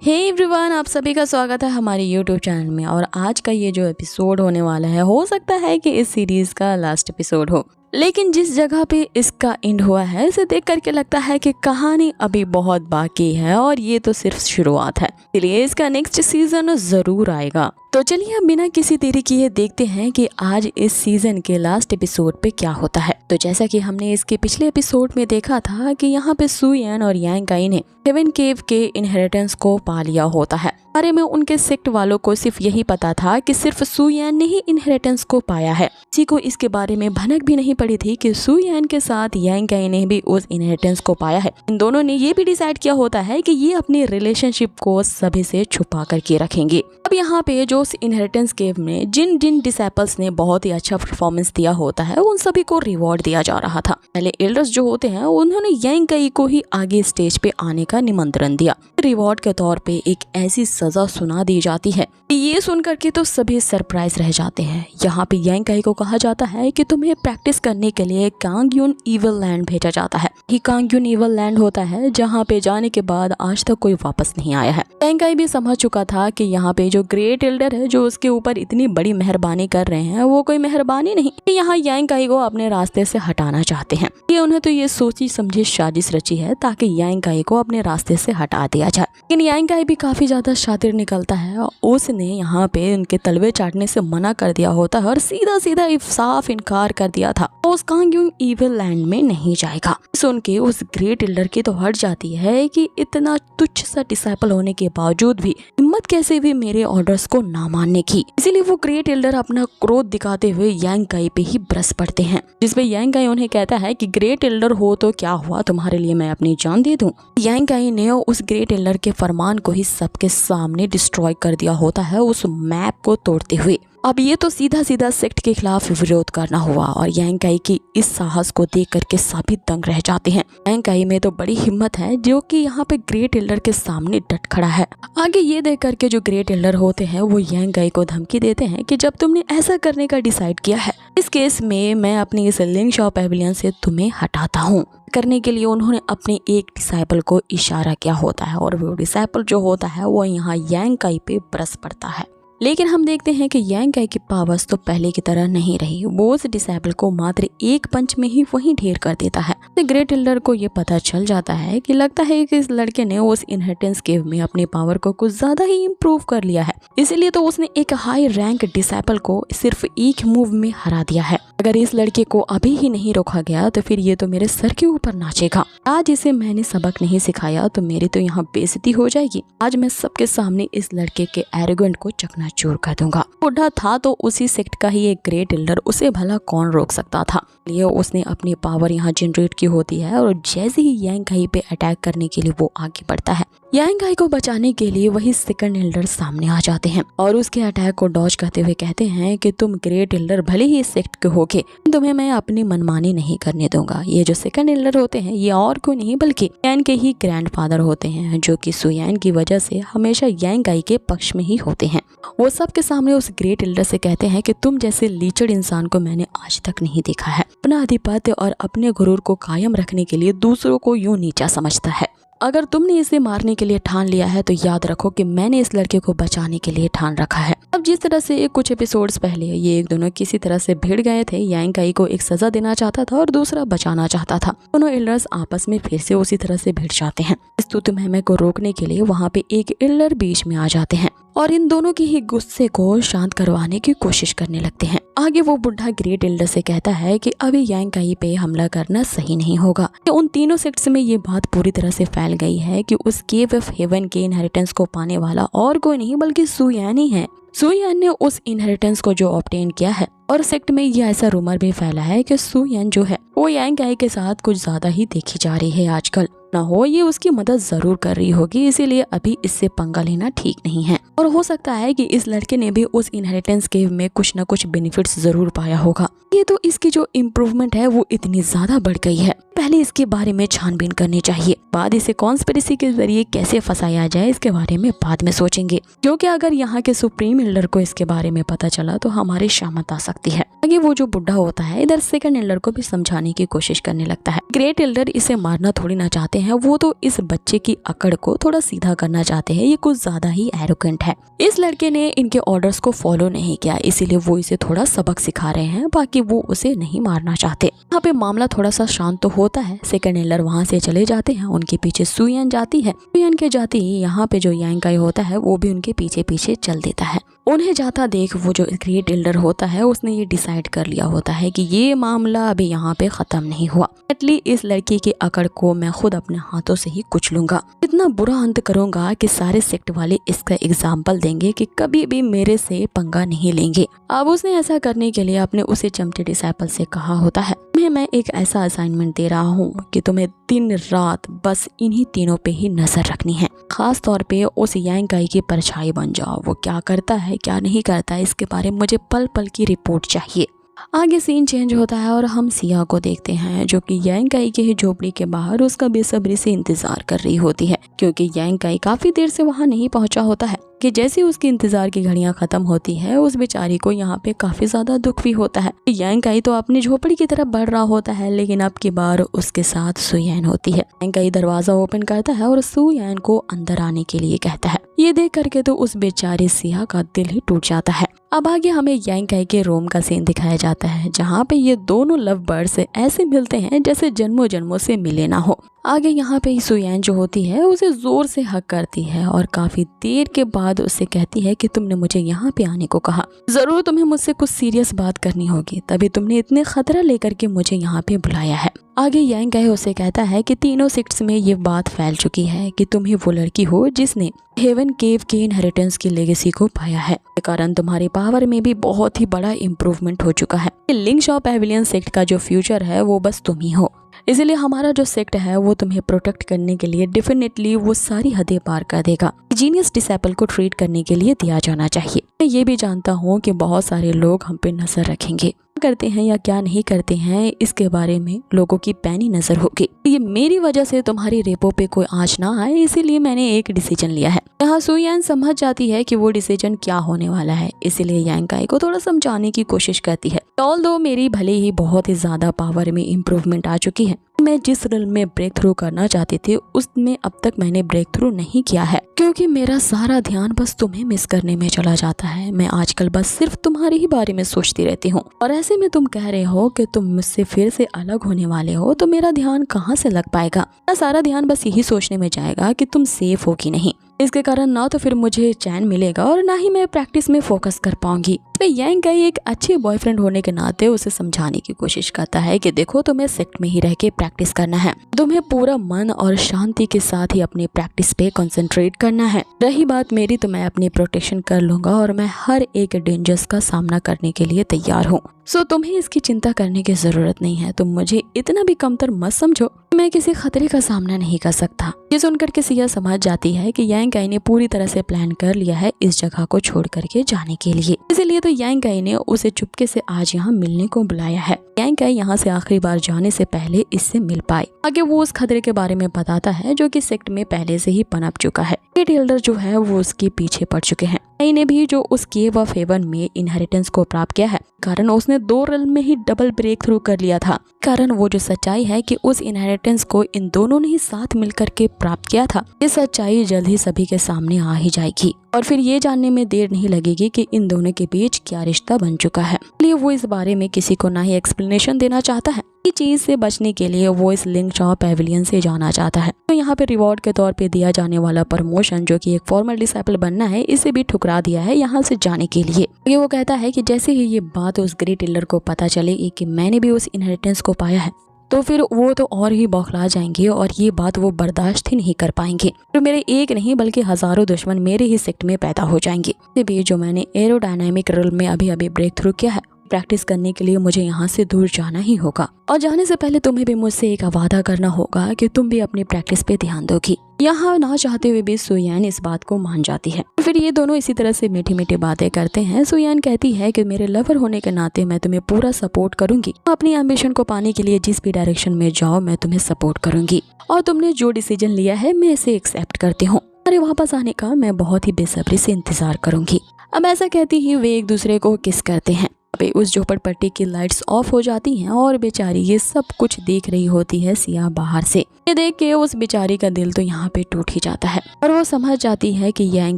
Hey everyone, आप सभी का स्वागत है हमारे यूट्यूब चैनल में। और आज का ये जो एपिसोड होने वाला है, हो सकता है कि इस सीरीज का लास्ट एपिसोड हो, लेकिन जिस जगह पे इसका एंड हुआ है इसे देख करके लगता है कि कहानी अभी बहुत बाकी है और ये तो सिर्फ शुरुआत है। इसलिए इसका नेक्स्ट सीजन जरूर आएगा। तो चलिए अब बिना किसी देरी किए देखते हैं कि आज इस सीजन के लास्ट एपिसोड पे क्या होता है। तो जैसा कि हमने इसके पिछले एपिसोड में देखा था कि यहाँ पे सुयन और यांग काई ने हेवन केव के इनहेरिटेंस को पा लिया होता है। बारे में उनके सेक्ट वालों को सिर्फ यही पता था कि सिर्फ सुयन ने ही इनहेरिटेंस को पाया है। किसी को इसके बारे में भनक भी नहीं पड़ी थी कि सुयन के साथ यांग काई ने भी उस इनहेरिटेंस को पाया है। इन दोनों ने ये भी डिसाइड किया होता है कि ये अपनी रिलेशनशिप को सभी से छुपा करके रखेंगे। अब यहाँ पे जो इनहेरिटेंस केव में जिन जिन डिसाइपल्स ने बहुत ही अच्छा परफॉर्मेंस दिया होता है उन सभी को रिवॉर्ड दिया जा रहा था। पहले एल्डर्स जो होते हैं उन्होंने यांग काई को ही आगे स्टेज पे आने का निमंत्रण दिया। रिवॉर्ड के तौर पे एक ऐसी सजा सुना दी जाती है कि ये सुन करके तो सभी सरप्राइज रह जाते हैं। यहाँ पे यांग काई को कहा जाता है कि तुम्हें प्रैक्टिस करने के लिए कांगयुन इविल लैंड भेजा जाता है। ये कांगयुन इविल लैंड होता है जहाँ पे जाने के बाद आज तक कोई वापस नहीं आया है। यांग काई भी समझ चुका था कि यहाँ पे जो ग्रेट एल्डर है जो उसके ऊपर इतनी बड़ी मेहरबानी कर रहे हैं वो कोई मेहरबानी नहीं, यहाँ यांग काई को अपने रास्ते से हटाना चाहते हैं। ये उन्हें तो ये सोची समझी साजिश रची है ताकि यांग काई को अपने रास्ते से हटा दिया जाए। लेकिन यांग काई भी काफी ज्यादा शातिर निकलता है और उसने यहाँ पे उनके तलवे चाटने से मना कर दिया होता है और सीधा सीधा साफ इनकार कर दिया था उस कांगयुन इविल लैंड में नहीं जाएगा। सुन के उस ग्रेट एल्डर की तो हट जाती है कि इतना तुच्छ सा डिसाइपल होने के बावजूद भी हिम्मत कैसे भी मेरे ऑर्डर्स को ना मानने की। इसीलिए वो ग्रेट एल्डर अपना क्रोध दिखाते हुए यांग काई पे ही बरस पड़ते हैं, जिसपे यांग काई उन्हें कहता है कि ग्रेट एल्डर हो तो क्या हुआ, तुम्हारे लिए मैं अपनी जान दे दूं। यांग काई ने उस ग्रेट एल्डर के फरमान को ही सबके सामने डिस्ट्रॉय कर दिया होता है उस मैप को तोड़ते हुए। अब ये तो सीधा सीधा सेक्ट के खिलाफ विरोध करना हुआ और यांग काई की इस साहस को देख करके सभी दंग रह जाते हैं। यांग काई में तो बड़ी हिम्मत है जो कि यहाँ पे ग्रेट एल्डर के सामने डट खड़ा है। आगे ये देख करके जो ग्रेट एल्डर होते हैं वो यांग काई को धमकी देते हैं कि जब तुमने ऐसा करने का डिसाइड किया है, इस केस में मैं अपनी इस लिंगशाओ पैविलियन से तुम्हें हटाता हूँ। करने के लिए उन्होंने अपने एक डिसाइपल को इशारा किया होता है और वो डिसाइपल जो होता है वो यहाँ यांग काई पे बरस पड़ता है। लेकिन हम देखते हैं कि यांग काई की पावर्स तो पहले की तरह नहीं रही। वो उस डिसाइपल को मात्र एक पंच में ही वहीं ढेर कर देता है। तो ग्रेट एल्डर को ये पता चल जाता है कि लगता है कि इस लड़के ने उस इनहेरिटेंस केव में अपनी पावर को कुछ ज्यादा ही इम्प्रूव कर लिया है, इसीलिए तो उसने एक हाई रैंक डिसाइपल को सिर्फ एक मूव में हरा दिया है। अगर इस लड़के को अभी ही नहीं रोका गया तो फिर ये तो मेरे सर के ऊपर नाचेगा। आज इसे मैंने सबक नहीं सिखाया तो मेरी तो यहाँ बेइज्जती हो जाएगी। आज मैं सबके सामने इस लड़के के एरोगेंट को चकनाचूर कर दूंगा। बुढ़ा था तो उसी सेक्ट का ही एक ग्रेट एल्डर, उसे भला कौन रोक सकता था। लिए उसने अपनी पावर यहाँ जनरेट की होती है और जैसे ही यांग काई पे अटैक करने के लिए वो आगे बढ़ता है, यांग काई को बचाने के लिए वही सेकंड एल्डर सामने आ जाते हैं और उसके अटैक को डॉज करते हुए कहते हैं कि तुम ग्रेट एल्डर भले ही इस सेक्ट के होगे, तुम्हें मैं अपनी मनमानी नहीं करने दूंगा। ये जो सेकंड एल्डर होते हैं ये और कोई नहीं बल्कि यांग के ही ग्रैंडफादर होते हैं, जो कि सुयन की वजह से हमेशा यांग काई के पक्ष में ही होते हैं। वो सबके सामने उस ग्रेट एल्डर से कहते हैं कि तुम जैसे लीचड़ इंसान को मैंने आज तक नहीं देखा है। अपना आधिपत्य और अपने गुरूर को कायम रखने के लिए दूसरों को यूं नीचा समझता है। अगर तुमने इसे मारने के लिए ठान लिया है तो याद रखो कि मैंने इस लड़के को बचाने के लिए ठान रखा है। अब जिस तरह से कुछ एपिसोड्स पहले ये एक दोनों किसी तरह से भिड़ गए थे, यांग काई को एक सजा देना चाहता था और दूसरा बचाना चाहता था। दोनों एल्डर्स आपस में फिर से उसी तरह से भिड़ जाते हैं। इस तुतुमहमे को रोकने के लिए वहाँ पे एक एल्डर बीच में आ जाते हैं और इन दोनों की ही गुस्से को शांत करवाने की कोशिश करने लगते हैं। आगे वो बुढ़ा ग्रेट एल्डर से कहता है कि अभी यांग काई पे हमला करना सही नहीं होगा। उन तीनों सेक्ट्स में ये बात पूरी तरह से फैल गई है कि उस केव ऑफ हेवन के इनहेरिटेंस को पाने वाला और कोई नहीं बल्कि सुयन ही है। सुयन ने उस इनहेरिटेंस को जो ऑब्टेन किया है और सेक्ट में ये ऐसा रूमर भी फैला है कि सुयन जो है वो यांग काई के साथ कुछ ज्यादा ही देखी जा रही है आजकल। ना हो ये उसकी मदद जरूर कर रही होगी, इसीलिए अभी इससे पंगा लेना ठीक नहीं है। और हो सकता है कि इस लड़के ने भी उस इनहेरिटेंस केव में कुछ न कुछ बेनिफिट्स जरूर पाया होगा। ये तो इसकी जो इम्प्रूवमेंट है वो इतनी ज्यादा बढ़ गई है। पहले इसके बारे में छानबीन करनी चाहिए, बाद इसे कॉन्स्पिरेसी के जरिए कैसे फंसाया जाए इसके बारे में बाद में सोचेंगे, क्योंकि अगर यहाँ के सुप्रीम एल्डर को इसके बारे में पता चला तो हमारी शामत आ सकती है। आगे वो जो बुढ़ा होता है इधर सेकंड एल्डर को भी समझाने की कोशिश करने लगता है। ग्रेट एल्डर इसे मारना थोड़ी ना चाहते हैं, वो तो इस बच्चे की अकड़ को थोड़ा सीधा करना चाहते हैं। ये कुछ ज्यादा ही एरोगेंट है। इस लड़के ने इनके ऑर्डर्स को फॉलो नहीं किया, इसीलिए वो इसे थोड़ा सबक सिखा रहे हैं, बाकी वो उसे नहीं मारना चाहते। यहाँ पे मामला थोड़ा सा शांत तो होता है। सेकंड एल्डर वहाँ से चले जाते हैं, उनके पीछे सुयन जाती है। सुयन के जाते ही यहाँ पे जो यांग काई होता है वो भी उनके पीछे पीछे चल देता है। उन्हें जाता देख वो जो ग्रेट एल्डर होता है उसने ये डिसाइड कर लिया होता है कि ये मामला अभी यहाँ पे खत्म नहीं हुआ। एटलीस्ट इस लड़की की अकड़ को मैं खुद अपने हाथों से ही कुचलूंगा लूंगा। इतना बुरा अंत करूंगा कि सारे सेक्ट वाले इसका एग्जाम्पल देंगे कि कभी भी मेरे से पंगा नहीं लेंगे। अब उसने ऐसा करने के लिए अपने उसे चमचे डिसाइपल से कहा होता है, मैं एक ऐसा असाइनमेंट दे रहा हूँ कि तुम्हें दिन रात बस इन्हीं तीनों पे ही नजर रखनी है। खास तौर पे उस यांग काई की परछाई बन जाओ। वो क्या करता है क्या नहीं करता है इसके बारे में मुझे पल पल की रिपोर्ट चाहिए। आगे सीन चेंज होता है और हम सिया को देखते हैं जो कि यांग काई के ही झोपड़ी के बाहर उसका बेसब्री से इंतजार कर रही होती है, क्योंकि यांग काई काफी देर से वहां नहीं पहुंचा होता है। कि जैसे उसकी इंतजार की घड़ियां खत्म होती है उस बेचारी को यहाँ पे काफी ज्यादा दुख भी होता है। यांग काई तो अपनी झोपड़ी की तरफ बढ़ रहा होता है, लेकिन अब की बार उसके साथ सुयन होती है। यांग काई दरवाजा ओपन करता है और सुयन को अंदर आने के लिए कहता है। ये देख करके तो उस बेचारी सिया का दिल ही टूट जाता है। अब आगे हमें यांग काई के रूम का सीन दिखाया जाता है जहाँ पे ये दोनों लव बर्ड्स ऐसे मिलते हैं जैसे जन्मों जन्मों से मिले ना हो। आगे यहाँ पे सुयन जो होती है उसे जोर से हक करती है और काफी देर के बाद उससे कहती है कि तुमने मुझे यहाँ पे आने को कहा, जरूर तुम्हें मुझसे कुछ सीरियस बात करनी होगी, तभी तुमने इतने खतरा लेकर के मुझे यहाँ पे बुलाया है। आगे यांग काई उसे कहता है कि तीनों सेक्ट्स में ये बात फैल चुकी है कि तुम ही वो लड़की हो जिसने हेवन केव के इनहेरिटेंस की लेगेसी को पाया है। इस कारण तुम्हारे पावर में भी बहुत ही बड़ा इम्प्रूवमेंट हो चुका है। लिंगशॉ पेविलियन सेक्ट का जो फ्यूचर है वो बस तुम ही हो, इसलिए हमारा जो सेक्ट है वो तुम्हें प्रोटेक्ट करने के लिए डेफिनेटली वो सारी हदें पार कर देगा। जीनियस डिसेबल को ट्रीट करने के लिए दिया जाना चाहिए। मैं ये भी जानता हूँ कि बहुत सारे लोग हम पे नजर रखेंगे, करते हैं या क्या नहीं करते हैं इसके बारे में लोगों की पैनी नजर होगी। ये मेरी वजह से तुम्हारी रेपो पे कोई आंच ना आए, इसीलिए मैंने एक डिसीजन लिया है। यहाँ सुयन समझ जाती है कि वो डिसीजन क्या होने वाला है, इसीलिए यांग काई को थोड़ा समझाने की कोशिश करती है। ऑल्दो मेरी भले ही बहुत ही ज्यादा पावर में इम्प्रूवमेंट आ चुकी है, मैं जिस रल में ब्रेक थ्रू करना चाहती थी उसमें अब तक मैंने ब्रेक थ्रू नहीं किया है, क्योंकि मेरा सारा ध्यान बस तुम्हें मिस करने में चला जाता है। मैं आजकल बस सिर्फ तुम्हारे ही बारे में सोचती रहती हूँ और ऐसे में तुम कह रहे हो कि तुम मुझसे फिर से अलग होने वाले हो, तो मेरा ध्यान कहाँ से लग पाएगा। मेरा सारा ध्यान बस यही सोचने में जाएगा कि तुम सेफ हो कि नहीं। इसके कारण ना तो फिर मुझे चैन मिलेगा और ना ही मैं प्रैक्टिस में फोकस कर पाऊंगी। यांग काई एक अच्छे बॉयफ्रेंड होने के नाते उसे समझाने की कोशिश करता है कि देखो तुम्हें सेक्ट में ही रह के प्रैक्टिस करना है, तुम्हें पूरा मन और शांति के साथ ही अपनी प्रैक्टिस पे कंसंट्रेट करना है। रही बात मेरी तो मैं अपनी प्रोटेक्शन कर लूंगा और मैं हर एक डेंजर्स का सामना करने के लिए तैयार हूँ। सो तुम्हें इसकी चिंता करने की जरूरत नहीं है। तुम मुझे इतना भी कमतर मत समझो, मैं किसी खतरे का सामना नहीं कर सकता। ये सुनकर के सिया समझ जाती है कि यांग काई ने पूरी तरह से प्लान कर लिया है इस जगह को छोड़ करके जाने के लिए, इसीलिए तो यांग काई ने उसे चुपके से आज यहाँ मिलने को बुलाया है। यांग काई यहाँ से आखिरी बार जाने से पहले इससे मिल पाए। आगे वो उस खतरे के बारे में बताता है जो कि सेक्ट में पहले से ही पनप चुका है। ग्रेट एल्डर जो है वो उसके पीछे पड़ चुके हैं। काई ने भी जो उस केव ऑफ हेवन में इनहेरिटेंस को प्राप्त किया है, कारण उसने 2 रन में ही डबल ब्रेक थ्रू कर लिया था। कारण वो जो सच्चाई है कि उस इनहेरिटेंस को इन दोनों ने ही साथ मिलकर के प्राप्त किया था, ये सच्चाई जल्द ही सभी के सामने आ ही जाएगी और फिर ये जानने में देर नहीं लगेगी कि इन दोनों के बीच क्या रिश्ता बन चुका है। इसलिए वो इस बारे में किसी को ना ही एक्सप्लेनेशन देना चाहता है। इस चीज से बचने के लिए वो इस लिंगशॉ पेविलियन से जाना चाहता है। तो यहाँ पे रिवॉर्ड के तौर पे दिया जाने वाला प्रमोशन जो कि एक फॉर्मल डिसाइपल बनना है, इसे भी ठुकरा दिया है यहाँ से जाने के लिए। ये वो कहता है कि जैसे ही ये बात उस ग्रेट एल्डर को पता चलेगी कि मैंने भी उस इनहेरिटेंस को पाया है, तो फिर वो तो और ही बौखला जाएंगे और ये बात वो बर्दाश्त ही नहीं कर पाएंगे। तो मेरे एक नहीं बल्कि हजारों दुश्मन मेरे ही सेक्ट में पैदा हो जाएंगे। भी जो मैंने एरोडायनामिक रोल में अभी ब्रेक थ्रू किया है प्रैक्टिस करने के लिए मुझे यहाँ से दूर जाना ही होगा और जाने से पहले तुम्हें भी मुझसे एक वादा करना होगा कि तुम भी अपनी प्रैक्टिस पे ध्यान दोगी। यहाँ ना चाहते हुए भी सुयान इस बात को मान जाती है। फिर ये दोनों इसी तरह से मीठी मीठी बातें करते हैं। सुयान कहती है कि मेरे लवर होने के नाते मैं तुम्हें पूरा सपोर्ट करूंगी, अपनी एम्बिशन को पाने के लिए जिस भी डायरेक्शन में जाओ मैं तुम्हें सपोर्ट करूंगी और तुमने जो डिसीजन लिया है मैं इसे एक्सेप्ट करती हूँ। अरे वापस आने का मैं बहुत ही बेसब्री से इंतजार करूंगी। अब ऐसा कहती ही वे एक दूसरे को किस करते हैं। अबे उस झोपड़पट्टी की लाइट्स ऑफ हो जाती हैं और बेचारी ये सब कुछ देख रही होती है सिया बाहर से। ये देख के उस बेचारी का दिल तो यहाँ पे टूट ही जाता है और वो समझ जाती है कि यांग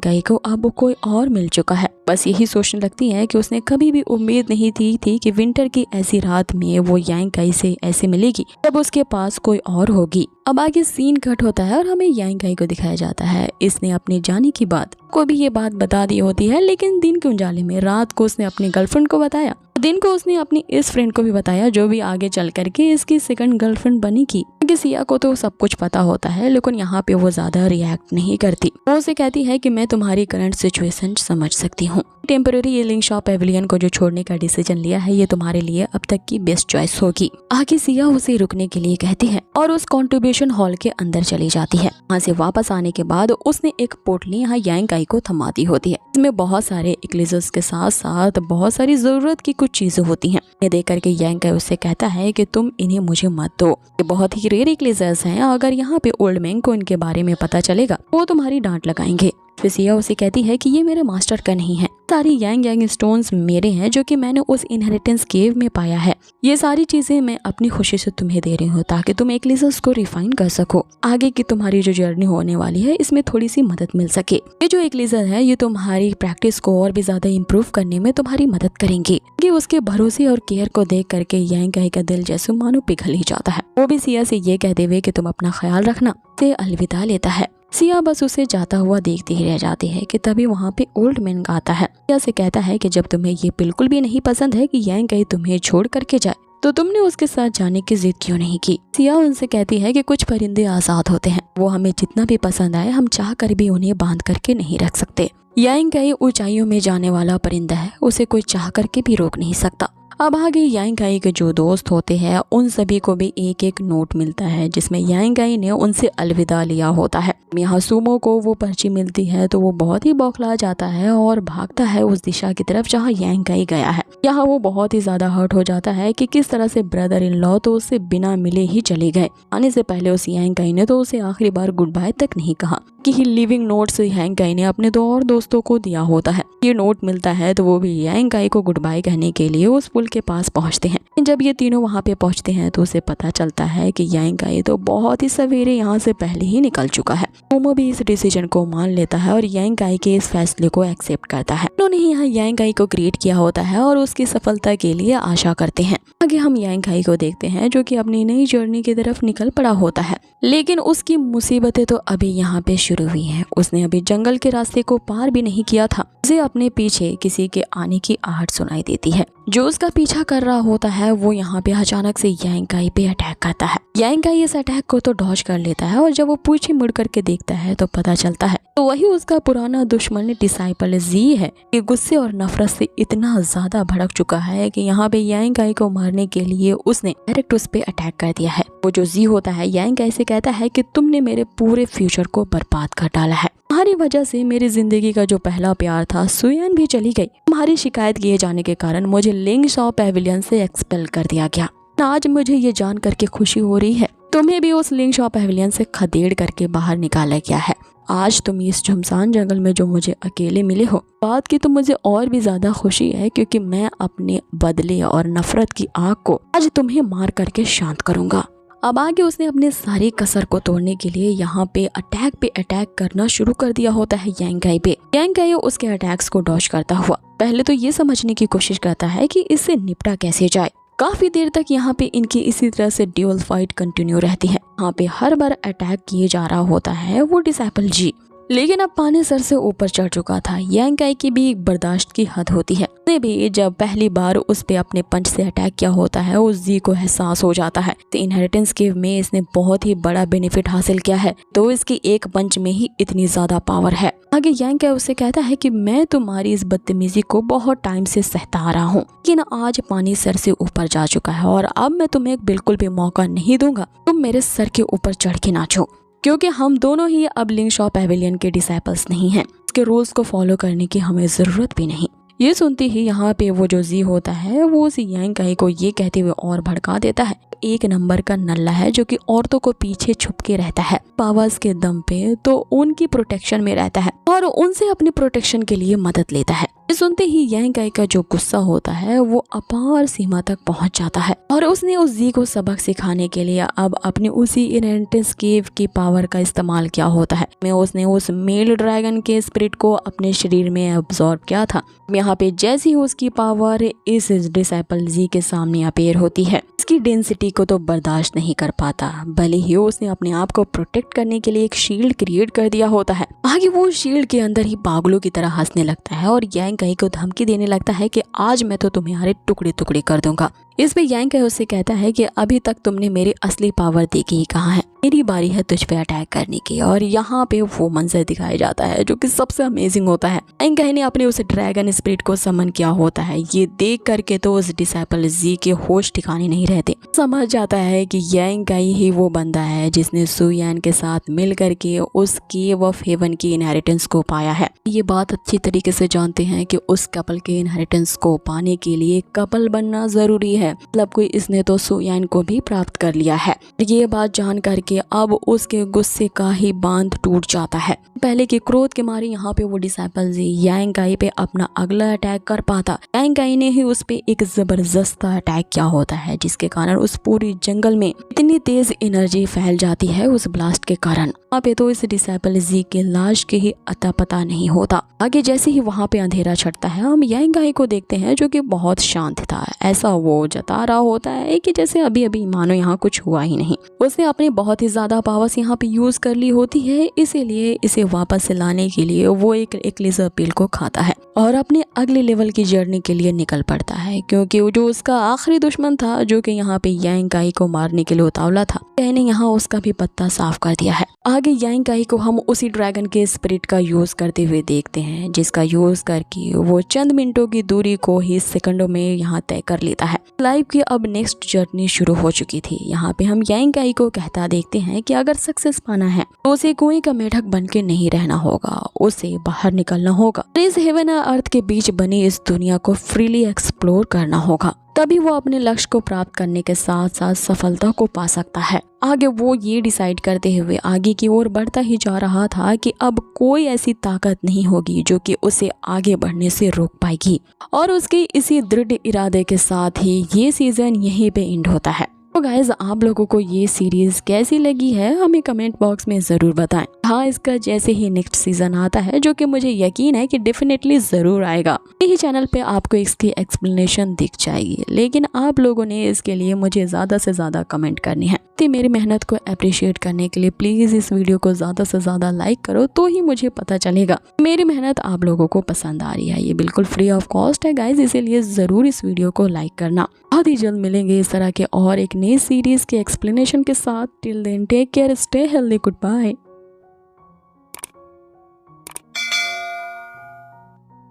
काई को अब कोई और मिल चुका है। बस यही सोचने लगती है कि उसने कभी भी उम्मीद नहीं थी कि विंटर की ऐसी रात में वो यांग काई से ऐसे मिलेगी जब उसके पास कोई और होगी। अब आगे सीन कट होता है और हमें यांग काई को दिखाया जाता है। इसने अपने जाने की बात को भी ये बात बता दी होती है, लेकिन दिन के उजाले में रात को उसने अपनी गर्लफ्रेंड को बताया, दिन को उसने अपनी इस फ्रेंड को भी बताया जो भी आगे चल करके इसकी सेकंड गर्लफ्रेंड बनेगी। सिया को तो सब कुछ पता होता है, लेकिन यहाँ पे वो ज्यादा रिएक्ट नहीं करती। वो उसे कहती है कि मैं तुम्हारी करंट सिचुएशन समझ सकती हूँ। टेम्पररी ये लिंगशॉ पेविलियन को जो छोड़ने का डिसीजन लिया है ये तुम्हारे लिए अब तक की बेस्ट चॉइस होगी। आगे सिया उसे रुकने के लिए कहती है और उस कॉन्ट्रीब्यूशन हॉल के अंदर चली जाती है। वहाँ से वापस आने के बाद उसने एक पोटली यहाँ यांग काई को थमा दी होती है। इसमें बहुत सारे इक्लिजर्स के साथ साथ बहुत सारी जरूरत की कुछ चीजें होती हैं। ये देख करके यांग काई उससे कहता है कि तुम इन्हें मुझे मत दो, ये बहुत ही रेयर इक्लिजर्स हैं। अगर यहाँ पे ओल्ड मैन को इनके बारे में पता चलेगा वो तुम्हारी डांट लगाएंगे। फिर सिया उसे कहती है कि ये मेरे मास्टर का नहीं है, सारी यांग स्टोन्स मेरे हैं जो कि मैंने उस इनहेरिटेंस केव में पाया है। ये सारी चीजें मैं अपनी खुशी से तुम्हें दे रही हूँ ताकि तुम इक्लिजर्स को रिफाइन कर सको, आगे की तुम्हारी जो जर्नी होने वाली है इसमें थोड़ी सी मदद मिल सके। ये जो इक्लिजर है ये तुम्हारी प्रैक्टिस को और भी ज्यादा इम्प्रूव करने में तुम्हारी मदद करेंगे। कि उसके भरोसे और केयर को देख करके यांग काई का दिल जैसे मानो पिघल ही जाता है। वो भी सिया से ये कहते हुए कि तुम अपना ख्याल रखना से अलविदा लेता है। सिया बस उसे जाता हुआ देखती ही रह जाती है कि तभी वहाँ पे ओल्ड मैन आता है। सिया से कहता है कि जब तुम्हें ये बिल्कुल भी नहीं पसंद है कि यांग काई तुम्हें छोड़ करके जाए तो तुमने उसके साथ जाने की जिद क्यों नहीं की। सिया उनसे कहती है कि कुछ परिंदे आजाद होते हैं, वो हमें जितना भी पसंद आए हम चाह कर भी उन्हें बांध करके नहीं रख सकते। यांग काई ऊंचाइयों में जाने वाला परिंदा है, उसे कोई चाह करके भी रोक नहीं सकता। अब आगे यांग काई के जो दोस्त होते हैं उन सभी को भी एक एक नोट मिलता है जिसमें यांग काई ने उनसे अलविदा लिया होता है। यहाँ सुमो को वो पर्ची मिलती है तो वो बहुत ही बौखला जाता है और भागता है उस दिशा की तरफ जहाँ यांग काई गया है। यहाँ वो बहुत ही ज्यादा हर्ट हो जाता है कि किस तरह से ब्रदर इन लॉ तो उससे बिना मिले ही चले गए। आने से पहले उस यांग काई ने तो उसे आखिरी बार गुड बाय तक नहीं कहा कि लिविंग नोट्स यांग काई ने अपने 2 और दोस्तों को दिया होता है। ये नोट मिलता है तो वो भी यांग काई को गुड बाय कहने के लिए उस पुल के पास पहुंचते हैं। जब ये तीनों वहां पे पहुंचते हैं तो उसे पता चलता है कि यांग काई तो बहुत ही सवेरे यहाँ से पहले ही निकल चुका है। मोमो भी इस डिसीजन को मान लेता है और यांग काई के इस फैसले को एक्सेप्ट करता है। उन्होंने यहाँ यांग काई को ग्रेट किया होता है और उसकी सफलता के लिए आशा करते हैं। आगे हम यांग काई को देखते हैं जो कि अपनी नई जर्नी की तरफ निकल पड़ा होता है, लेकिन उसकी मुसीबतें तो अभी यहाँ पे शुरू हुई हैं। उसने अभी जंगल के रास्ते को पार भी नहीं किया था। उसे अपने पीछे किसी के आने की आहट सुनाई देती है। जो उसका पीछा कर रहा होता है वो यहाँ पे अचानक से यांग काई पे अटैक करता है। यांग काई इस अटैक को तो डॉज कर लेता है और जब वो पीछे मुड़ करके देखता है तो पता चलता है तो वही उसका पुराना दुश्मन डिसाइपल जी है। ये गुस्से और नफरत से इतना ज्यादा भड़क चुका है कि यहाँ पे यांग काई को मारने के लिए उसने डायरेक्ट उस पे अटैक कर दिया है। वो जो जी होता है यांग काई से कहता है कि तुमने मेरे पूरे फ्यूचर को बर्बाद कर डाला है। तुम्हारी वजह से मेरी जिंदगी का जो पहला प्यार था सुयान भी चली गई। तुम्हारी शिकायत किए जाने के कारण मुझे लिंगशॉ पेविलियन से एक्सपेल कर दिया गया। आज मुझे ये जान करके खुशी हो रही है तुम्हें भी उस लिंगशॉ पेविलियन से खदेड़ करके बाहर निकाला गया है। आज तुम इस झुमसान जंगल में जो मुझे अकेले मिले हो, बात की तो मुझे और भी ज्यादा खुशी है क्योंकि मैं अपने बदले और नफरत की आग को आज तुम्हें मार करके शांत करूंगा। अब आगे उसने अपने सारी कसर को तोड़ने के लिए यहाँ पे अटैक करना शुरू कर दिया होता है यांग काई पे। यांग काई उसके अटैक्स को डॉज करता हुआ पहले तो ये समझने की कोशिश करता है कि इससे निपटा कैसे जाए। काफी देर तक यहाँ पे इनकी इसी तरह से ड्यूअल फाइट कंटिन्यू रहती है। यहाँ पे हर बार अटैक किए जा रहा होता है वो डिसाइपल जी, लेकिन अब पानी सर से ऊपर चढ़ चुका था। यांग काई की भी एक बर्दाश्त की हद होती है। उसने भी जब पहली बार उस पे अपने पंच से अटैक किया होता है, उस जी को एहसास हो जाता है तो इनहेरिटेंस केव में इसने बहुत ही बड़ा बेनिफिट हासिल किया है, तो इसकी एक पंच में ही इतनी ज्यादा पावर है। आगे यांग काई उससे कहता है कि मैं तुम्हारी इस बदतमीजी को बहुत टाइम से सहता आ रहा हूँ, लेकिन आज पानी सर से ऊपर जा चुका है और अब मैं तुम्हें बिल्कुल भी मौका नहीं दूंगा तुम मेरे सर के ऊपर चढ़ के नाचो, क्योंकि हम दोनों ही अब लिंगशॉ पैवेलियन के डिसाइपल्स नहीं हैं। उसके रूल्स को फॉलो करने की हमें जरूरत भी नहीं। ये सुनते ही यहाँ पे वो जो जी होता है वो उस यांग काई को ये कहते हुए और भड़का देता है, एक नंबर का नल्ला है जो कि औरतों को पीछे छुप के रहता है पावर्स के दम पे, तो उनकी प्रोटेक्शन में रहता है और उनसे अपनी प्रोटेक्शन के लिए मदद लेता है। ये सुनते ही यांग काई का जो गुस्सा होता है वो अपार सीमा तक पहुंच जाता है और उसने उस जी को सबक सिखाने के लिए अब अपने उसी इनहेरिटेंस केव की पावर का इस्तेमाल किया होता है। उसने उस मेल ड्रैगन के स्पिरिट को अपने शरीर में अब्सॉर्ब किया था। यहाँ पे जैसे ही उसकी पावर इस डिसाइपल जी के सामने अपेयर होती है, इसकी डेंसिटी को तो बर्दाश्त नहीं कर पाता, भले ही उसने अपने आप को प्रोटेक्ट करने के लिए एक शील्ड क्रिएट कर दिया होता है। आगे वो शील्ड के अंदर ही पागलों की तरह हंसने लगता है और यांग काई को धमकी देने लगता है कि आज मैं तो तुम्हारे टुकड़े टुकड़े कर दूंगा। इस पे यांग काई उससे कहता है कि अभी तक तुमने मेरी असली पावर देखी ही कहाँ है, मेरी बारी है तुझ पे अटैक करने की। और यहाँ पे वो मंजर दिखाया जाता है जो कि सबसे अमेजिंग होता है। यांग काई ने अपने उस ड्रैगन स्पिरिट को समन किया होता है। ये देख करके तो उस डिसाइपल जी के होश ठिकाने नहीं रहते। समझ जाता है कि यांग काई ही वो बंदा है जिसने सु यान के साथ मिल करके उस केव ऑफ हेवन की इनहेरिटेंस को पाया है। ये बात अच्छी तरीके से जानते हैं कि उस कपल के इनहेरिटेंस को पाने के लिए कपल बनना जरूरी है, मतलब कोई इसने तो सु यान को भी प्राप्त कर लिया है। ये बात जान करके अब उसके गुस्से का ही बांध टूट जाता है। पहले के क्रोध के मारे यहाँ पे वो डिसाइपल जी यांग काई पे अपना अगला अटैक कर पाता। यांग काई ने ही उस पे एक जबरदस्त अटैक किया होता है, जिसके कारण उस पूरी जंगल में इतनी तेज एनर्जी फैल जाती है उस ब्लास्ट के कारण। वहाँ पे तो इस डिसाइपल जी के लाश के ही अता पता नहीं होता। आगे जैसे ही वहाँ पे अंधेरा छटता है, हम यांग काई को देखते हैं जो कि बहुत शांत था। ऐसा वो जता रहा होता है कि जैसे अभी अभी मानो यहाँ कुछ हुआ ही नहीं। उसने अपनी बहुत ही ज्यादा पावर्स यहाँ पे यूज कर ली होती है, इसीलिए इसे वापस से लाने के लिए वो एक लेजर पिल को खाता है और अपने अगले लेवल की जर्नी के लिए निकल पड़ता है, क्योंकि वो जो उसका आखिरी दुश्मन था जो कि यहाँ पे यांग काई को मारने के लिए उतावला था, कहने यहाँ उसका भी पत्ता साफ कर दिया है। आगे यांग काई को हम उसी ड्रैगन के स्पिरिट का यूज करते हुए देखते हैं, जिसका यूज करके वो चंद मिनटों की दूरी को ही सेकंडों में यहाँ तय कर लेता है। लाइफ की अब नेक्स्ट जर्नी शुरू हो चुकी थी। यहाँ पे हम यांग काई को कहता देखते हैं कि अगर सक्सेस पाना है तो उसे कुएं का मेढक बन के नहीं रहना होगा, उसे बाहर निकलना होगा। इस हेवन और अर्थ के बीच बनी इस दुनिया को फ्रीली एक्सप्लोर करना होगा, तभी वो अपने लक्ष्य को प्राप्त करने के साथ साथ सफलता को पा सकता है। आगे वो ये डिसाइड करते हुए आगे की ओर बढ़ता ही जा रहा था कि अब कोई ऐसी ताकत नहीं होगी जो कि उसे आगे बढ़ने से रोक पाएगी। और उसके इसी दृढ़ इरादे के साथ ही ये सीजन यहीं पे एंड होता है। तो गाइज, आप लोगों को ये सीरीज कैसी लगी है हमें कमेंट बॉक्स में जरूर बताएं। हाँ, इसका जैसे ही नेक्स्ट सीजन आता है, जो कि मुझे यकीन है कि डेफिनेटली जरूर आएगा, यही चैनल पे आपको इसकी एक्सप्लेनेशन दिख जाएगी। लेकिन आप लोगों ने इसके लिए मुझे ज्यादा से ज्यादा कमेंट करनी है। तो मेरी मेहनत को अप्रिशिएट करने के लिए प्लीज इस वीडियो को ज्यादा से ज्यादा लाइक करो, तो ही मुझे पता चलेगा मेरी मेहनत आप लोगों को पसंद आ रही है। ये बिल्कुल फ्री ऑफ कॉस्ट है गाइज, इसीलिए जरूर इस वीडियो को लाइक करना। बहुत ही जल्द मिलेंगे इस तरह के और एक नई सीरीज के एक्सप्लेनेशन के साथ। Till then take care, stay healthy, good bye.